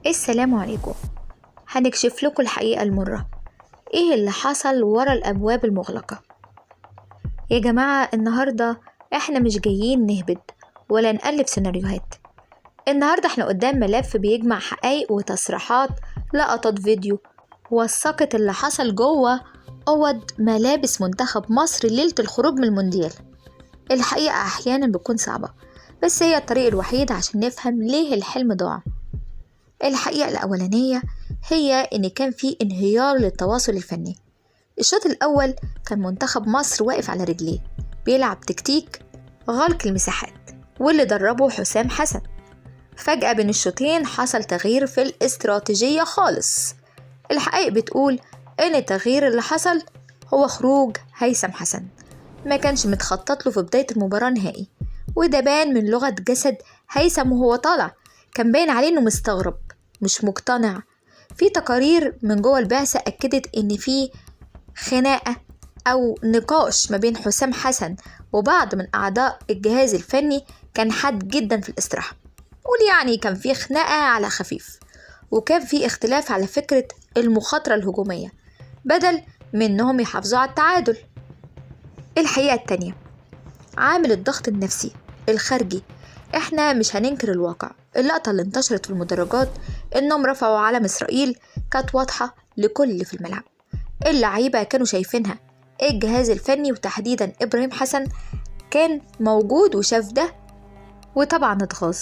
السلام عليكم. هنكشف لكم الحقيقة المرة. ايه اللي حصل ورا الأبواب المغلقة؟ يا جماعة، النهاردة احنا مش جايين نهبد ولا نألف سيناريوهات. النهاردة احنا قدام ملف بيجمع حقائق وتصريحات، لقطات فيديو وثقت اللي حصل جوه أوض ملابس منتخب مصر ليلة الخروج من المونديال. الحقيقة أحيانا بتكون صعبة، بس هي الطريق الوحيد عشان نفهم ليه الحلم ضاع. الحقيقة الأولانية هي إن كان في انهيار للتواصل الفني. الشوط الأول كان منتخب مصر واقف على رجليه بيلعب تكتيك غلق المساحات، واللي دربه حسام حسن. فجأة بين الشوطين حصل تغيير في الاستراتيجية خالص. الحقائق بتقول إن التغيير اللي حصل هو خروج هيثم حسن، ما كانش متخطط له في بداية المباراة نهائي، وده بان من لغة جسد هيثم وهو طالع. كان باين عليه إنه مستغرب مش مقتنع. في تقارير من جوه البعثة أكدت إن في خناقة أو نقاش ما بين حسام حسن وبعض من أعضاء الجهاز الفني كان حاد جدا في الاستراحة. قول يعني كان في خناقة على خفيف، وكان في اختلاف على فكرة المخاطرة الهجومية بدل من إنهم يحافظوا على التعادل. الحقيقة التانية، عامل الضغط النفسي الخارجي. احنا مش هننكر الواقع، اللقطة اللي انتشرت في المدرجات انهم رفعوا علم اسرائيل كانت واضحة لكل في الملعب. اللعيبة كانوا شايفينها، الجهاز الفني وتحديدا ابراهيم حسن كان موجود وشاف ده، وطبعا اتغاظ.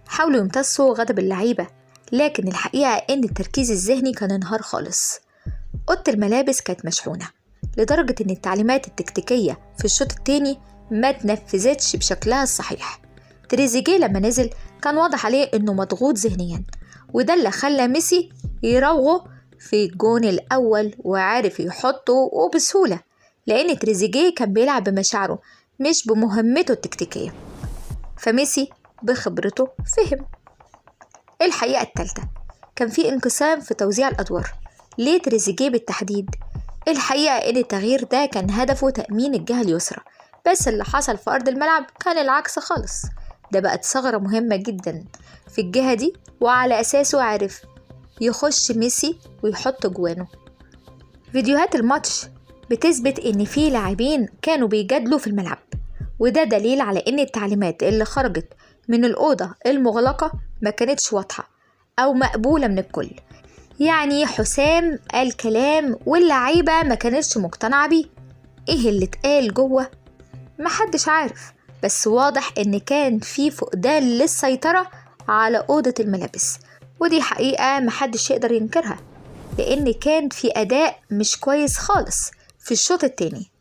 حاولوا يمتصوا غضب اللعيبة، لكن الحقيقة ان التركيز الذهني كان انهار خالص. اوضة الملابس كانت مشحونة لدرجة ان التعليمات التكتيكية في الشوط التاني ما تنفذتش بشكلها الصحيح. تريزيجيه لما نزل كان واضح عليه انه مضغوط ذهنيا، وده اللي خلى ميسي يراوغه في الجون الاول وعارف يحطه وبسهولة، لان تريزيجيه كان بيلعب بمشاعره مش بمهمته التكتيكية، فميسي بخبرته فهم. الحقيقة التالتة، كان في انقسام في توزيع الادوار. ليه تريزيجيه بالتحديد؟ الحقيقة ان التغيير ده كان هدفه تأمين الجهة اليسرى، بس اللي حصل في أرض الملعب كان العكس خالص. ده بقت ثغرة مهمة جدا في الجهة دي، وعلى أساسه عرف يخش ميسي ويحط جوانه. فيديوهات الماتش بتثبت إن في لاعبين كانوا بيجادلوا في الملعب، وده دليل على إن التعليمات اللي خرجت من الأوضة المغلقة ما كانتش واضحة أو مقبولة من الكل. يعني حسام قال كلام واللعيبة ما كانتش مقتنعة بيه. إيه اللي اتقال جوه؟ محدش عارف، بس واضح ان كان في فقدان للسيطرة على أوضة الملابس، ودي حقيقة محدش يقدر ينكرها، لان كان في أداء مش كويس خالص في الشوط التاني.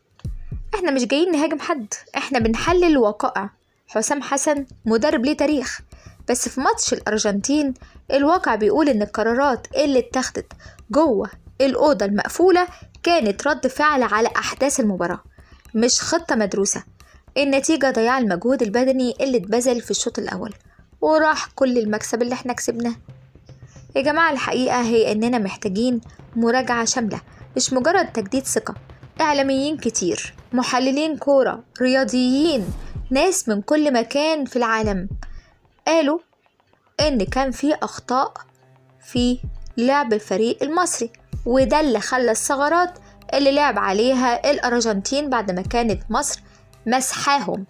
احنا مش جايين نهاجم حد، احنا بنحلل الوقائع. حسام حسن مدرب ليه تاريخ، بس في ماتش الأرجنتين الواقع بيقول ان القرارات اللي اتخذت جوه الأوضة المقفولة كانت رد فعل على أحداث المباراة، مش خطة مدروسة. النتيجة ضياع المجهود البدني اللي اتبذل في الشوط الأول، وراح كل المكسب اللي احنا كسبناه. يا جماعة، الحقيقة هي إننا محتاجين مراجعة شاملة، مش مجرد تجديد ثقة. إعلاميين كتير، محللين كورة، رياضيين، ناس من كل مكان في العالم قالوا إن كان في أخطاء في لعب الفريق المصري، وده اللي خلى الثغرات اللي لعب عليها الأرجنتين بعد ما كانت مصر مسحاهم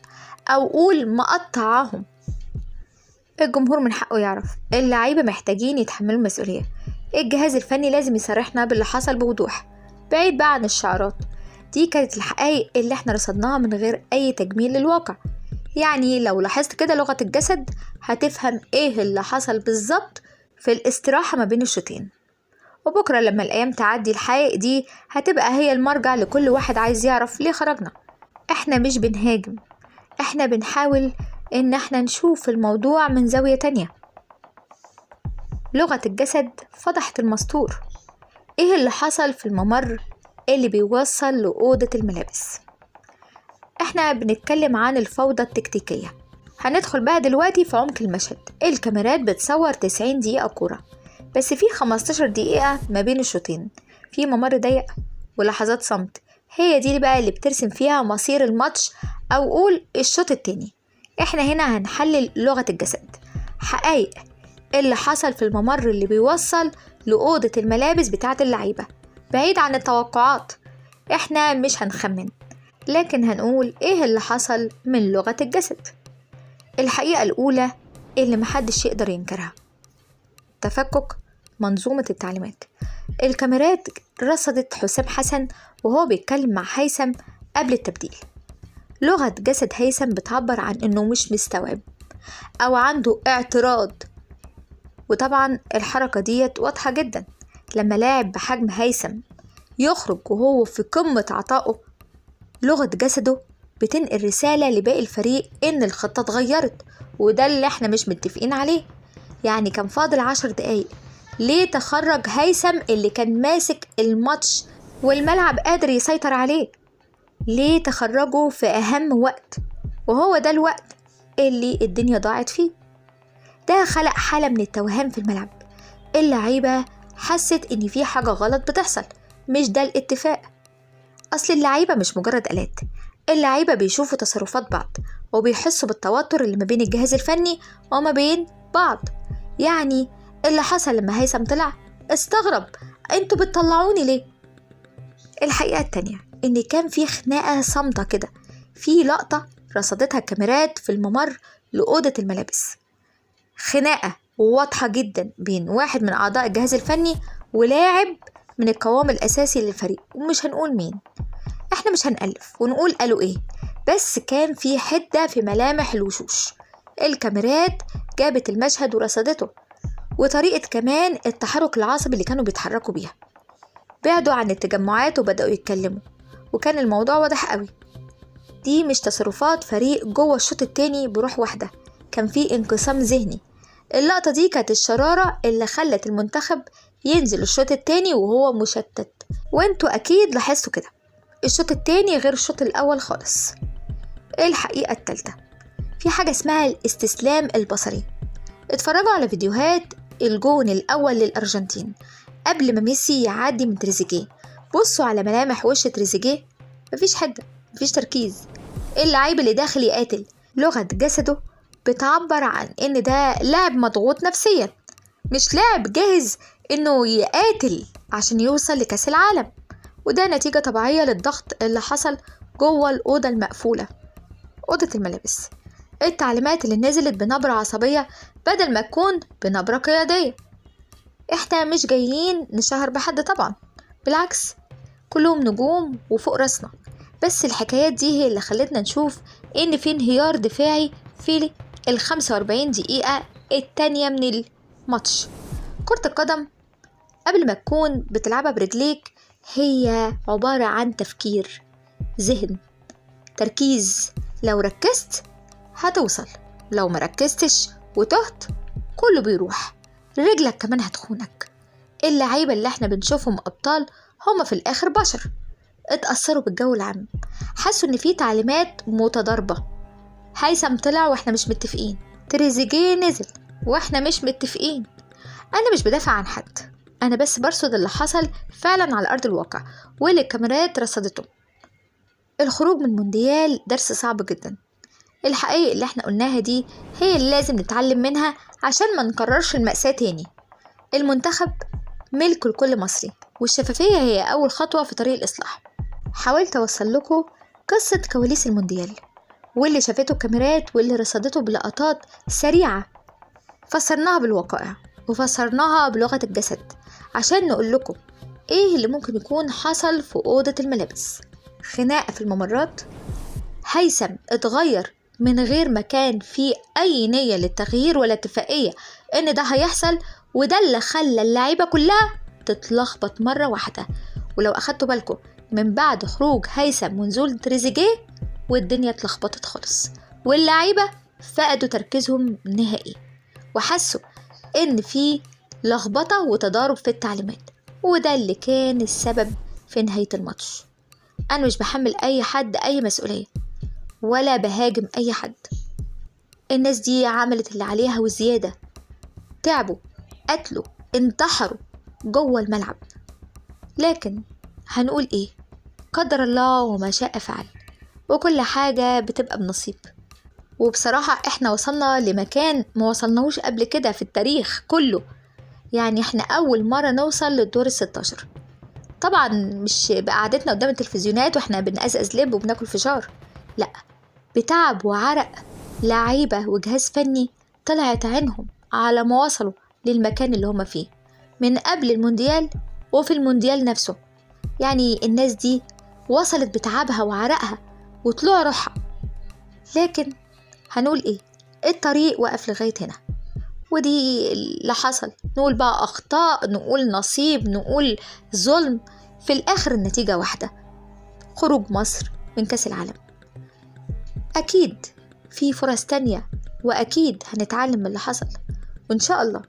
أو قول مقطعاهم. الجمهور من حقه يعرف، اللعيبة محتاجين يتحملوا المسؤولية. الجهاز الفني لازم يصرحنا باللي حصل بوضوح، بعيد بقى عن الشعارات. دي كانت الحقائق اللي احنا رصدناها من غير أي تجميل للواقع. يعني لو لاحظت كده لغة الجسد هتفهم ايه اللي حصل بالظبط في الاستراحة ما بين الشوطين. وبكرة لما الأيام تعدي الحقائق دي هتبقى هي المرجع لكل واحد عايز يعرف ليه خرجنا. احنا مش بنهاجم، احنا بنحاول ان احنا نشوف الموضوع من زاوية تانية. لغة الجسد فضحت المستور. ايه اللي حصل في الممر اللي بيوصل لأوضة الملابس؟ احنا بنتكلم عن الفوضى التكتيكية. هندخل بقى دلوقتي في عمق المشهد. الكاميرات بتصور 90 دقيقة كورة، بس في 15 دقيقة ما بين الشوطين في ممر ضيق ولحظات صمت. هي دي بقى اللي بترسم فيها مصير الماتش أو قول الشوط التاني. احنا هنا هنحلل لغة الجسد، حقائق اللي حصل في الممر اللي بيوصل لأوضة الملابس بتاعة اللعيبة. بعيد عن التوقعات، احنا مش هنخمن، لكن هنقول ايه اللي حصل من لغة الجسد. الحقيقة الأولى اللي محدش يقدر ينكرها: تفكك منظومة التعليمات. الكاميرات رصدت حسام حسن وهو بيتكلم مع هيثم قبل التبديل. لغة جسد هيثم بتعبر عن انه مش مستوعب او عنده اعتراض، وطبعا الحركة ديت واضحة جدا. لما لاعب بحجم هيثم يخرج وهو في قمة عطائه، لغة جسده بتنقل رسالة لباقي الفريق ان الخطة اتغيرت، وده اللي احنا مش متفقين عليه. يعني كان فاضل 10 دقايق، ليه تخرج هيثم اللي كان ماسك الماتش والملعب قادر يسيطر عليه؟ ليه تخرجه في أهم وقت، وهو ده الوقت اللي الدنيا ضاعت فيه؟ ده خلق حالة من التوهان في الملعب. اللعيبة حست إن في حاجة غلط بتحصل، مش ده الاتفاق. أصل اللعيبة مش مجرد آلات، اللعيبة بيشوفوا تصرفات بعض وبيحسوا بالتوتر اللي ما بين الجهاز الفني وما بين بعض. يعني اللي حصل لما هيثم طلع استغرب: انتوا بتطلعوني ليه؟ الحقيقة التانية ان كان في خناقة صامتة كده، في لقطة رصدتها الكاميرات في الممر لأوضة الملابس. خناقة واضحة جدا بين واحد من أعضاء الجهاز الفني ولاعب من القوام الأساسي للفريق، ومش هنقول مين، احنا مش هنألف ونقول قالوا ايه، بس كان في حدة في ملامح الوشوش. الكاميرات جابت المشهد ورصدته، وطريقة كمان التحرك العصبي اللي كانوا بيتحركوا بيها. بعدوا عن التجمعات وبدأوا يتكلموا، وكان الموضوع واضح قوي. دي مش تصرفات فريق جوه الشوط التاني بروح واحدة، كان في انقسام ذهني. اللقطة دي كانت الشرارة اللي خلت المنتخب ينزل الشوط التاني وهو مشتت، وانتوا أكيد لاحظتوا كده. الشوط التاني غير الشوط الأول خالص. الحقيقة التالتة، في حاجة اسمها الاستسلام البصري. اتفرجوا على فيديوهات الجون الأول للأرجنتين قبل ما ميسي يعدي من تريزيجيه. بصوا على ملامح وش تريزيجيه، مفيش حدة، مفيش تركيز. اللعيب اللي داخل يقاتل، لغة جسده بتعبر عن ان ده لاعب مضغوط نفسيا، مش لاعب جاهز انه يقاتل عشان يوصل لكأس العالم. وده نتيجة طبيعية للضغط اللي حصل جوه الأوضة المقفولة، أوضة الملابس. التعليمات اللي نزلت بنبرة عصبية بدل ما تكون بنبرة قيادية. احنا مش جايين نشهر بحد طبعا، بالعكس كلهم نجوم وفوق راسنا، بس الحكايات دي هي اللي خلتنا نشوف ان في انهيار دفاعي في 45 دقيقة التانية من الماتش. كرة القدم قبل ما تكون بتلعبها برجليك هي عبارة عن تفكير، ذهن، تركيز. لو ركزت هتوصل، لو مركزتش وتهت كله بيروح، رجلك كمان هتخونك. اللعيبة اللي احنا بنشوفهم أبطال هما في الآخر بشر، اتأثروا بالجو العام، حسوا ان في تعليمات متضاربة. هيثم طلع واحنا مش متفقين، تريزيجيه نزل واحنا مش متفقين. انا مش بدافع عن حد، انا بس برصد اللي حصل فعلا على ارض الواقع واللي الكاميرات رصدته. الخروج من المونديال درس صعب جدا. الحقائق اللي احنا قلناها دي هي اللي لازم نتعلم منها عشان ما نكررش المأساة تاني. المنتخب ملك لكل مصري، والشفافية هي أول خطوة في طريق الإصلاح. حاولت أوصل لكم قصة كواليس المونديال واللي شافته الكاميرات واللي رصدته بلقطات سريعة، فسرناها بالوقائع وفسرناها بلغة الجسد عشان نقول لكم ايه اللي ممكن يكون حصل في أوضة الملابس. خناقة في الممرات، هيثم اتغير من غير ما كان في أي نية للتغيير ولا اتفاقية إن ده هيحصل، وده اللي خلى اللعيبة كلها تتلخبط مرة واحدة. ولو أخدتوا بالكم من بعد خروج هيثم ونزول تريزيجيه والدنيا اتلخبطت خالص، واللعيبة فقدوا تركيزهم نهائي وحسوا إن في لخبطة وتضارب في التعليمات، وده اللي كان السبب في نهاية الماتش. أنا مش بحمل أي حد أي مسؤولية ولا بهاجم أي حد، الناس دي عملت اللي عليها وزيادة، تعبوا، قتلوا، انتحروا جوه الملعب. لكن هنقول ايه؟ قدر الله وما شاء فعل، وكل حاجة بتبقى بنصيب. وبصراحة احنا وصلنا لمكان ما وصلناهوش قبل كده في التاريخ كله. يعني احنا أول مرة نوصل للدور ال16. طبعا مش بقعدتنا قدام التلفزيونات واحنا بنقزقز لب وبناكل فشار، لأ، بتعب وعرق لعيبة وجهاز فني طلعت عينهم على ما وصلوا للمكان اللي هما فيه من قبل المونديال وفي المونديال نفسه. يعني الناس دي وصلت بتعبها وعرقها وطلوع روحها، لكن هنقول ايه؟ الطريق وقف لغاية هنا، ودي اللي حصل. نقول بقى أخطاء، نقول نصيب، نقول ظلم، في الآخر النتيجة واحدة: خروج مصر من كأس العالم. أكيد في فرص تانية، وأكيد هنتعلم من اللي حصل، وإن شاء الله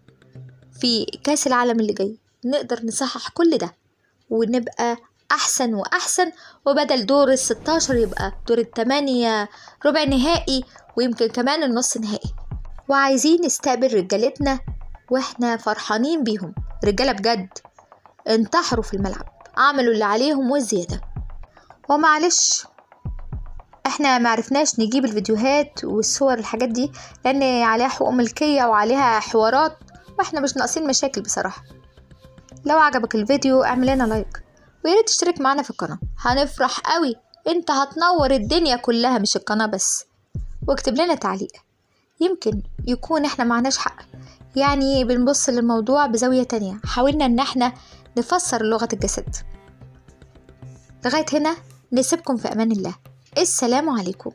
في كأس العالم اللي جاي نقدر نصحح كل ده ونبقى أحسن وأحسن، وبدل دور ال16 يبقى دور ال8، ربع نهائي، ويمكن كمان النص نهائي. وعايزين نستقبل رجالتنا واحنا فرحانين بيهم، رجالة بجد انتحروا في الملعب، عملوا اللي عليهم والزيادة. ومعلش احنا معرفناش نجيب الفيديوهات والصور الحاجات دي لان عليها حقوق ملكية وعليها حوارات، واحنا مش ناقصين مشاكل بصراحة. لو عجبك الفيديو اعمل لنا لايك، وياريت تشترك معنا في القناة، هنفرح قوي، انت هتنور الدنيا كلها مش القناة بس. واكتب لنا تعليق، يمكن يكون احنا معناش حق، يعني بنبص للموضوع بزاوية تانية، حاولنا ان احنا نفسر لغة الجسد. لغاية هنا نسيبكم في امان الله، السلام عليكم.